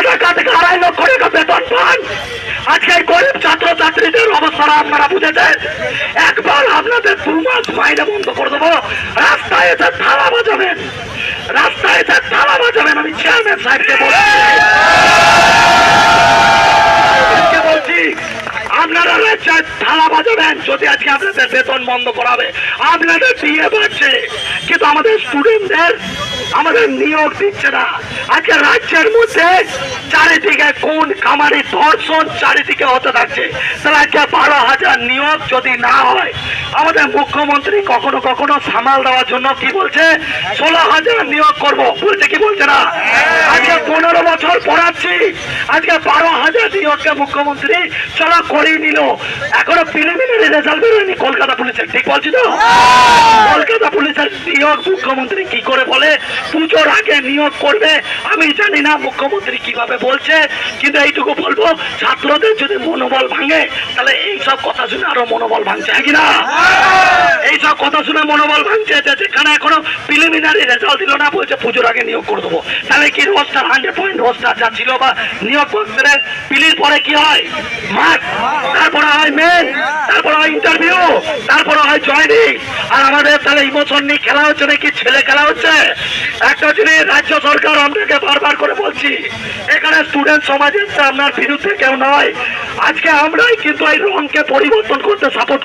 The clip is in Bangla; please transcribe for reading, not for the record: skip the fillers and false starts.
টাকা থেকে 2.5 লক্ষ টাকা বেতন পান। আজকে এই গরিব ছাত্র ছাত্রীদের অবস্থা আপনারা বুঝেছেন। একবার আপনাদের 2 মাস মাইনে বন্ধ করে দেবো, রাস্তায় এসে থালা বাজাবেন, রাস্তায় এসে থালা বাজাবেন। আমি চেয়ারম্যান সাহেবকে বলছি আপনারা রাজ্যে থালা বাজাবেন যদি আজকে আপনাদের বেতন বন্ধ করাবে। আপনাদের দিয়ে পাচ্ছে কিন্তু আমাদের স্টুডেন্টদের আমাদের নিয়োগ দিচ্ছে না। আজকে রাজ্যের মধ্যে চারিদিকে কোন কামারি ধর্ষণ চারিদিকে হতে থাকছে। তাহলে আজকে 12,000 নিয়োগ যদি না হয়, আমাদের মুখ্যমন্ত্রী কখনো কখনো সামাল দেওয়ার জন্য কি বলছে 16,000 নিয়োগ করব বলছে, কি বলছে না? আজকে 15 বছর পড়াচ্ছি, আজকে 12,000 নিয়োগকে মুখ্যমন্ত্রী চলো করিয়ে নিল। এখনো প্রিলিমিনারি রেজাল্ট বেরোয়নি কলকাতা পুলিশের, ঠিক বলছি তো? কলকাতা পুলিশের নিয়োগ মুখ্যমন্ত্রী কি করে বলে পুজোর আগে নিয়োগ করবে? আমি জানি না মুখ্যমন্ত্রী কিভাবে বলছে, কিন্তু এইটুকু বলবো ছাত্রদের যদি মনোবল ভাঙে তাহলে এইসব কথা শুনে আরো মনোবল ভাঙছে, হ্যাঁ কিনা? এইসব কথা শুনে মনোবল ভাঙছে যেখানে এখনো প্রিলিমিনারি রেজাল্ট দিল না, বলছে পুজোর আগে নিয়োগ করে দেবো। তাহলে কি রোস্টার 100 রোস্টার যা ছিল বা নিয়োগ পত্রে পিলির পরে কি হয় মাঠ, তারপরে হয় মেন, তারপরে হয় ইন্টারভিউ, তারপরে হয় জয়নিং। আর আমাদের তাহলে ইমোশন নিয়ে খেলা হচ্ছে নাকি ছেলে খেলা হচ্ছে? একটা জিনিস রাজ্য সরকার আপনাকে বারবার করে বলছি, এখানে স্টুডেন্ট সমাজ আপনার বিরুদ্ধে কেউ নয়। আজকে আমরাই কিন্তু এই রংকে পরিবর্তন করতে সাপোর্ট